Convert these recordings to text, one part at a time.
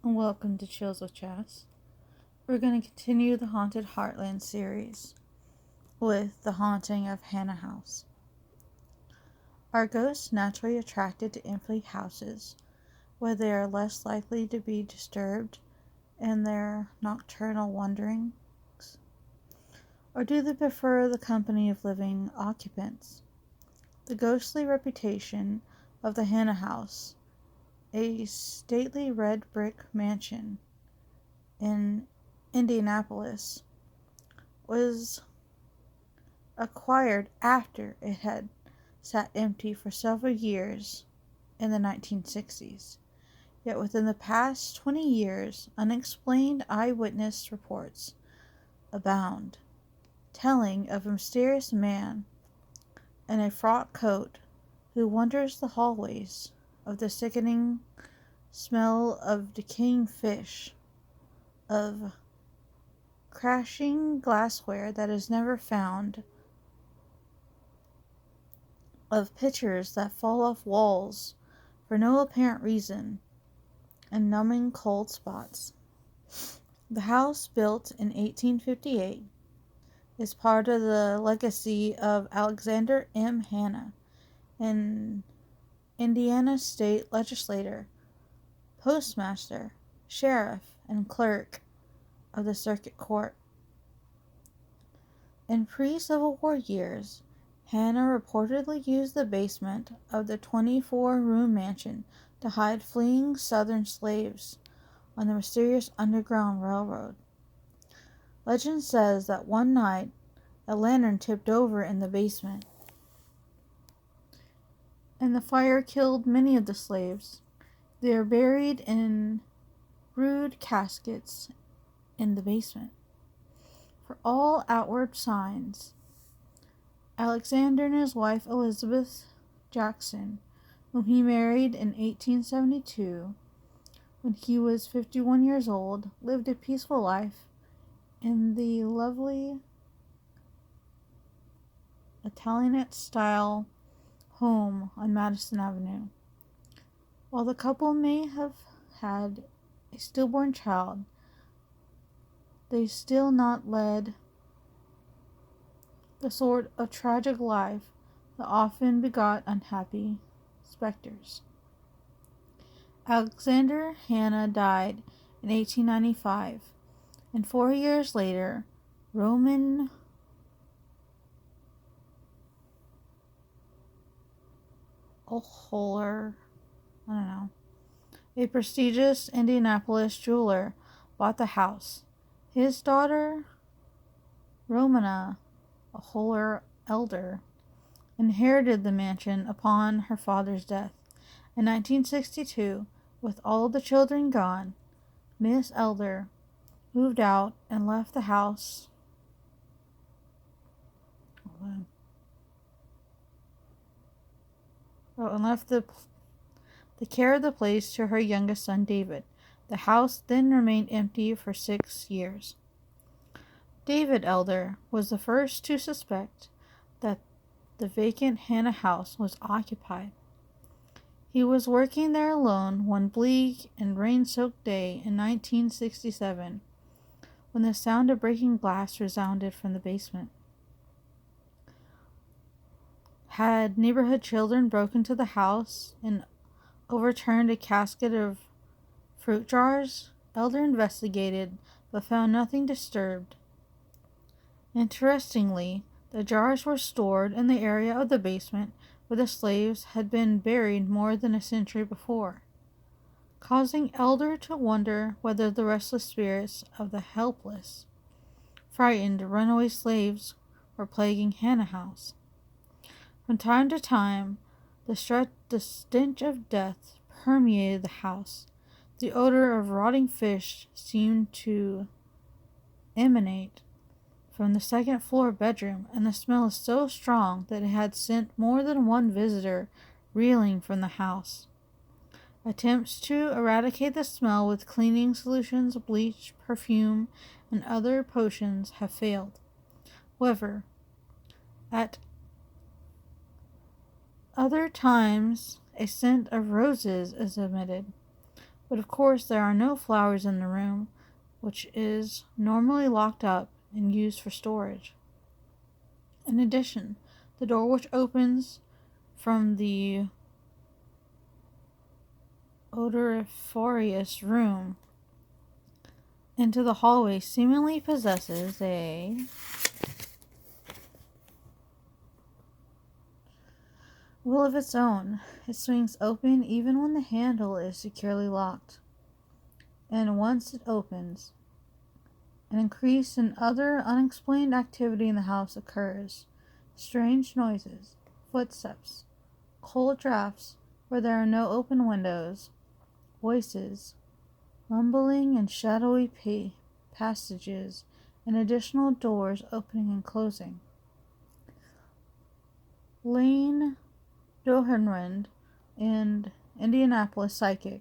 and welcome to Chills with Chas. We're going to continue the Haunted Heartland series with The Haunting of Hannah House. Are ghosts naturally attracted to empty houses, where they are less likely to be disturbed in their nocturnal wanderings? Or do they prefer the company of living occupants? The ghostly reputation of the Hannah House, a stately red brick mansion in Indianapolis, was acquired after it had sat empty for several years in the 1960s. Yet within the past 20 years, unexplained eyewitness reports abound, telling of a mysterious man in a frock coat who wanders the hallways of the sickening smell of decaying fish, of crashing glassware that is never found, of pictures that fall off walls for no apparent reason, and numbing cold spots. The house, built in 1858, is part of the legacy of Alexander M. Hannah, an Indiana state legislator, postmaster, sheriff, and clerk of the circuit court. In pre-Civil War years, Hannah reportedly used the basement of the 24-room mansion to hide fleeing Southern slaves on the mysterious Underground Railroad. Legend says that one night, a lantern tipped over in the basement, and the fire killed many of the slaves. They are buried in rude caskets in the basement. For all outward signs, Alexander and his wife Elizabeth Jackson, whom he married in 1872 when he was 51 years old, lived a peaceful life in the lovely Italianate-style home on Madison Avenue. While the couple may have had a stillborn child, they still not led the sort of tragic life that often begot unhappy specters. Alexander Hannah died in 1895, and 4 years later, Roman Oholer, a prestigious Indianapolis jeweler, bought the house. His daughter, Romana Oholer Elder, inherited the mansion upon her father's death. In 1962, with all the children gone, Miss Elder moved out and left the house and left the care of the place to her youngest son, David. The house then remained empty for 6 years. David Elder was the first to suspect that the vacant Hannah house was occupied. He was working there alone one bleak and rain-soaked day in 1967 when the sound of breaking glass resounded from the basement. Had neighborhood children broken into the house and overturned a casket of fruit jars? Elder investigated, but found nothing disturbed. Interestingly, the jars were stored in the area of the basement where the slaves had been buried more than a century before, causing Elder to wonder whether the restless spirits of the helpless, frightened runaway slaves were plaguing Hannah House. From time to time, the stench of death permeated the house. The odor of rotting fish seemed to emanate from the second-floor bedroom, and the smell is so strong that it had sent more than one visitor reeling from the house. Attempts to eradicate the smell with cleaning solutions, bleach, perfume, and other potions have failed. However, at other times, a scent of roses is emitted. But of course there are no flowers in the room, which is normally locked up and used for storage. In addition, the door which opens from the odoriferous room into the hallway seemingly possesses a will of its own. It swings open even when the handle is securely locked. And once it opens, an increase in other unexplained activity in the house occurs. Strange noises, footsteps, cold drafts where there are no open windows, voices, mumbling and shadowy passages, and additional doors opening and closing. Lane Dohrenrand and Indianapolis psychic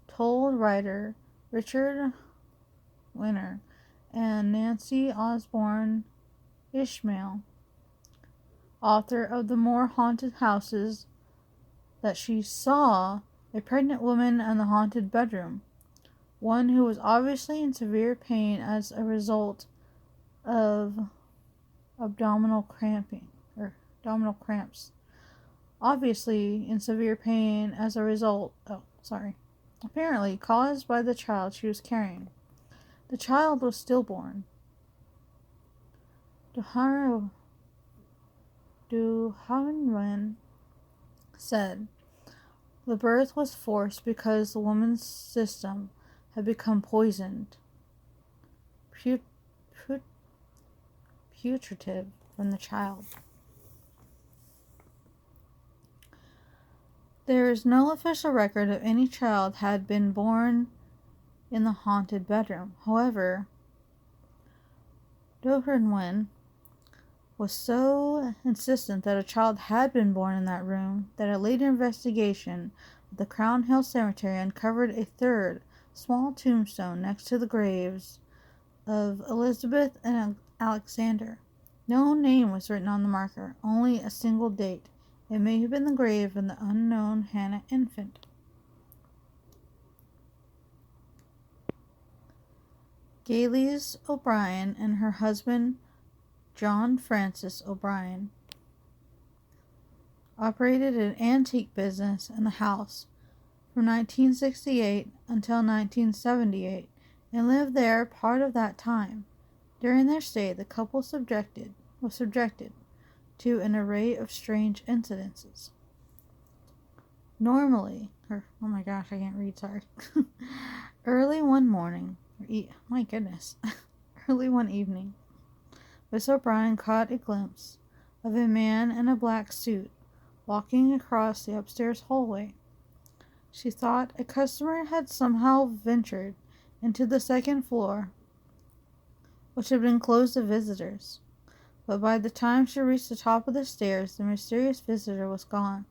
told writer Richard Winter and Nancy Osborne Ishmael, author of The More Haunted Houses, that she saw a pregnant woman in the haunted bedroom, one who was obviously in severe pain as a result of abdominal cramps. Obviously in severe pain as a result, apparently caused by the child she was carrying. The child was stillborn. Duharan said the birth was forced because the woman's system had become poisoned, putrefied from the child. There is no official record of any child had been born in the haunted bedroom. However, Dohrenwen was so insistent that a child had been born in that room that a later investigation at the Crown Hill Cemetery uncovered a third small tombstone next to the graves of Elizabeth and Alexander. No name was written on the marker, only a single date. It may have been the grave of the unknown Hannah infant. Gailey's O'Brien and her husband, John Francis O'Brien, operated an antique business in the house from 1968 until 1978 and lived there part of that time. During their stay, the couple was subjected to an array of strange incidences. Early one evening, Miss O'Brien caught a glimpse of a man in a black suit walking across the upstairs hallway. She thought a customer had somehow ventured into the second floor, which had been closed to visitors. But by the time she reached the top of the stairs, the mysterious visitor was gone.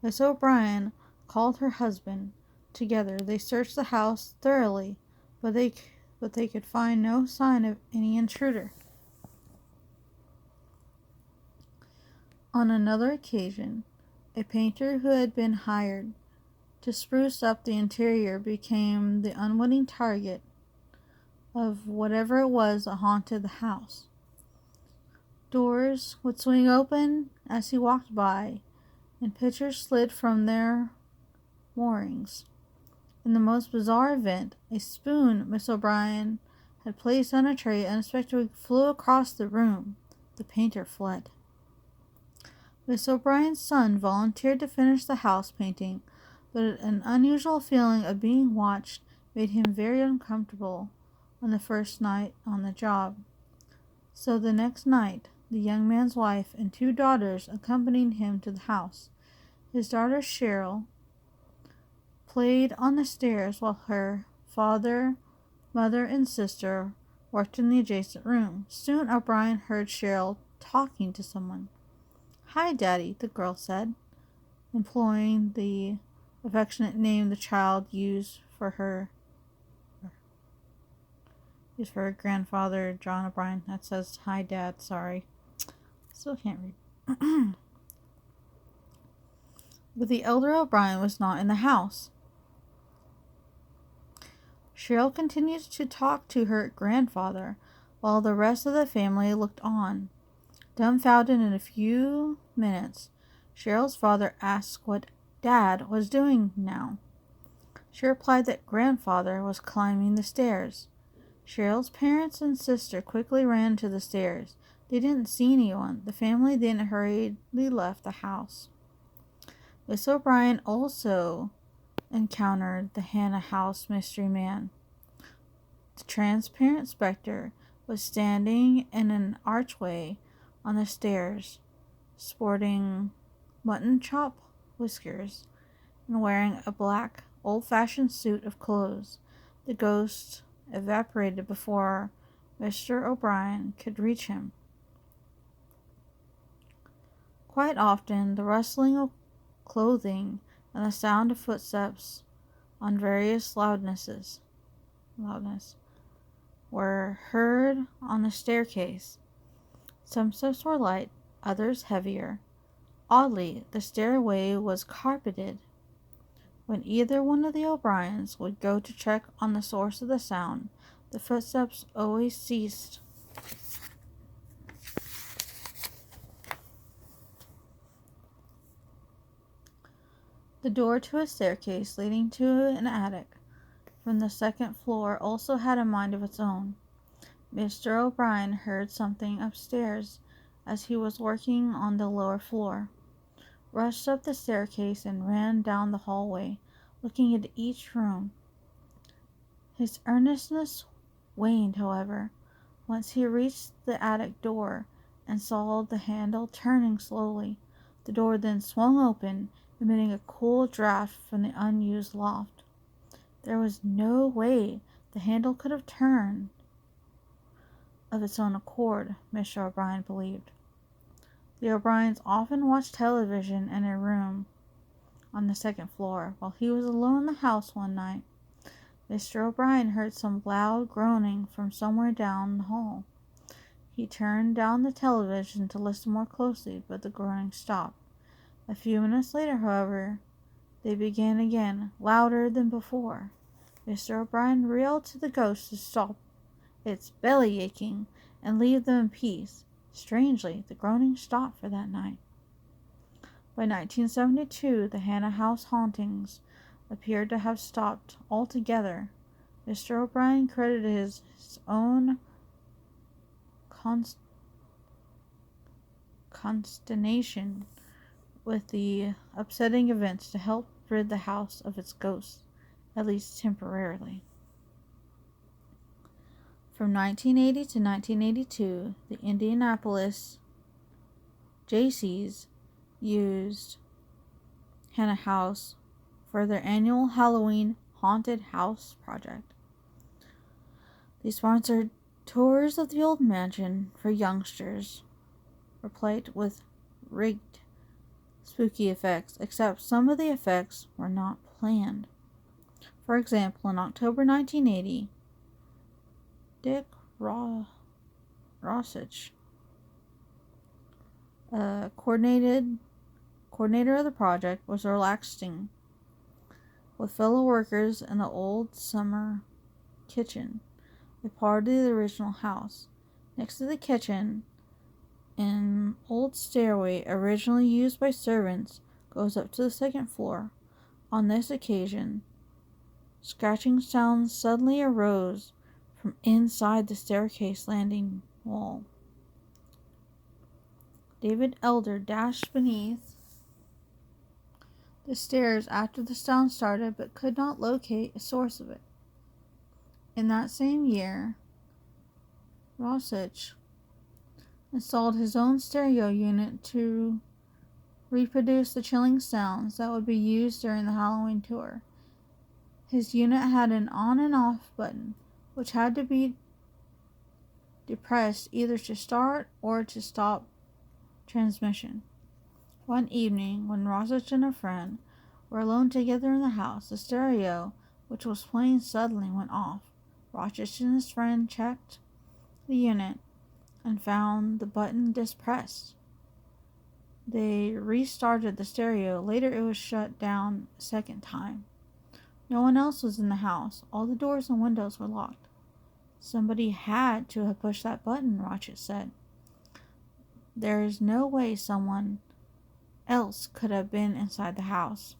Miss O'Brien called her husband. Together they searched the house thoroughly, but they could find no sign of any intruder. On another occasion, a painter who had been hired to spruce up the interior became the unwitting target of whatever it was that haunted the house. Doors would swing open as he walked by, and pictures slid from their moorings. In the most bizarre event, a spoon Miss O'Brien had placed on a tray unexpectedly flew across the room. The painter fled. Miss O'Brien's son volunteered to finish the house painting, but an unusual feeling of being watched made him very uncomfortable on the first night on the job. So the next night, the young man's wife and 2 daughters accompanied him to the house. His daughter Cheryl played on the stairs while her father, mother, and sister worked in the adjacent room. Soon O'Brien heard Cheryl talking to someone. "Hi, Daddy," the girl said, employing the affectionate name the child used for her grandfather, John O'Brien. That says, "Hi, Dad," sorry. Still can't read. But the elder O'Brien was not in the house. Cheryl continued to talk to her grandfather while the rest of the family looked on, dumbfounded. In a few minutes, Cheryl's father asked what Dad was doing now. She replied that grandfather was climbing the stairs. Cheryl's parents and sister quickly ran to the stairs. They didn't see anyone. The family then hurriedly left the house. Miss O'Brien also encountered the Hannah House mystery man. The transparent specter was standing in an archway on the stairs, sporting mutton chop whiskers and wearing a black, old-fashioned suit of clothes. The ghost evaporated before Mr. O'Brien could reach him. Quite often, the rustling of clothing and the sound of footsteps on various loudness were heard on the staircase. Some steps were light, others heavier. Oddly, the stairway was carpeted. When either one of the O'Briens would go to check on the source of the sound, the footsteps always ceased. The door to a staircase leading to an attic from the second floor also had a mind of its own. Mr. O'Brien heard something upstairs as he was working on the lower floor, rushed up the staircase and ran down the hallway, looking at each room. His earnestness waned, however, once he reached the attic door and saw the handle turning slowly. The door then swung open, emitting a cool draft from the unused loft. There was no way the handle could have turned of its own accord, Mr. O'Brien believed. The O'Briens often watched television in a room on the second floor. While he was alone in the house one night, Mr. O'Brien heard some loud groaning from somewhere down the hall. He turned down the television to listen more closely, but the groaning stopped. A few minutes later, however, they began again, louder than before. Mr. O'Brien yelled to the ghost to stop its belly aching and leave them in peace. Strangely, the groaning stopped for that night. By 1972, the Hannah House hauntings appeared to have stopped altogether. Mr. O'Brien credited his own consternation with the upsetting events to help rid the house of its ghosts, at least temporarily. From 1980 to 1982, the Indianapolis Jaycees used Hannah House for their annual Halloween Haunted House project. They sponsored tours of the old mansion for youngsters, replete with rigged spooky effects, except some of the effects were not planned. For example, in October 1980, Dick Rossich, coordinator of the project, was relaxing with fellow workers in the old summer kitchen, a part of the original house. Next to the kitchen, an old stairway originally used by servants goes up to the second floor. On this occasion, scratching sounds suddenly arose from inside the staircase landing wall. David Elder dashed beneath the stairs after the sound started, but could not locate a source of it. In that same year, Rossich installed his own stereo unit to reproduce the chilling sounds that would be used during the Halloween tour. His unit had an on and off button, which had to be depressed either to start or to stop transmission. One evening, when Rossich and a friend were alone together in the house, the stereo, which was playing, suddenly went off. Rossich and his friend checked the unit and found the button depressed. They restarted the stereo. Later, it was shut down a second time. No one else was in the house. All the doors and windows were locked. Somebody had to have pushed that button, Ratchet said. There is no way someone else could have been inside the house.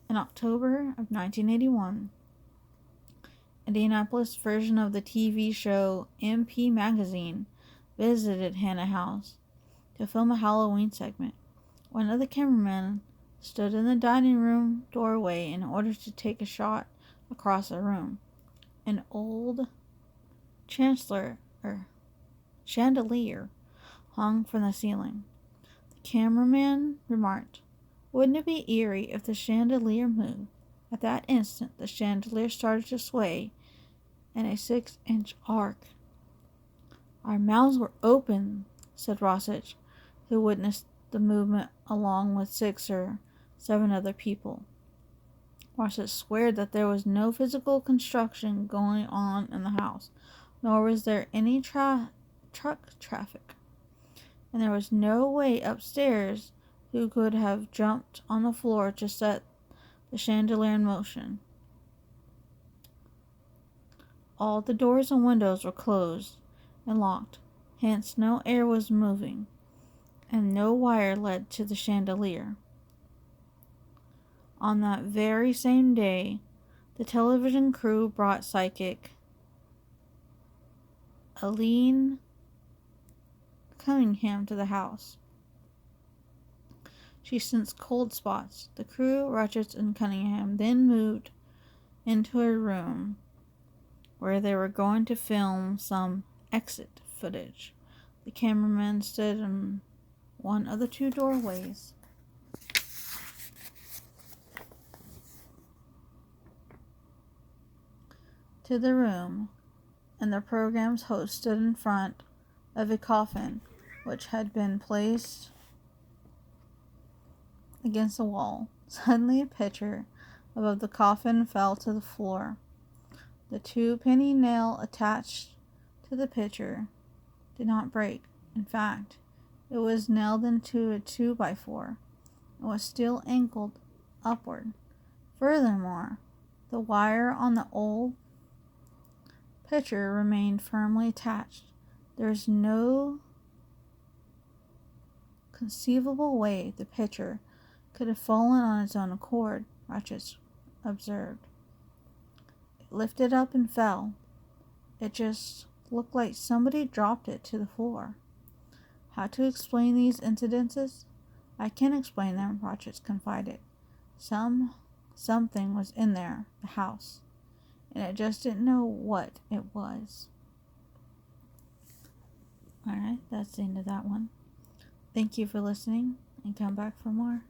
In October of 1981, Indianapolis version of the TV show MP Magazine visited Hannah House to film a Halloween segment. One of the cameramen stood in the dining room doorway in order to take a shot across the room. An old chandelier hung from the ceiling. The cameraman remarked, "Wouldn't it be eerie if the chandelier moved?" At that instant, the chandelier started to sway in a 6-inch arc. "Our mouths were open," said Rosich, who witnessed the movement along with 6 or 7 other people. Rosich swore that there was no physical construction going on in the house, nor was there any truck traffic, and there was no way upstairs who could have jumped on the floor to set the chandelier in motion. All the doors and windows were closed and locked, hence no air was moving, and no wire led to the chandelier. On that very same day, the television crew brought psychic Eileen Cunningham to the house. She sensed cold spots. The crew, Ratchet and Cunningham, then moved into a room where they were going to film some exit footage. The cameraman stood in one of the 2 doorways. To the room, and the program's host stood in front of a coffin which had been placed against the wall. Suddenly a picture above the coffin fell to the floor. The 2-penny nail attached to the picture did not break. In fact, it was nailed into a 2x4 and was still angled upward. Furthermore, the wire on the old picture remained firmly attached. There is no conceivable way the picture could have fallen on its own accord, Ratchet observed. It lifted up and fell. It just looked like somebody dropped it to the floor. How to explain these incidences? I can't explain them, Ratchet confided. Something was in there, the house, and it just didn't know what it was. Alright, that's the end of that one. Thank you for listening, and come back for more.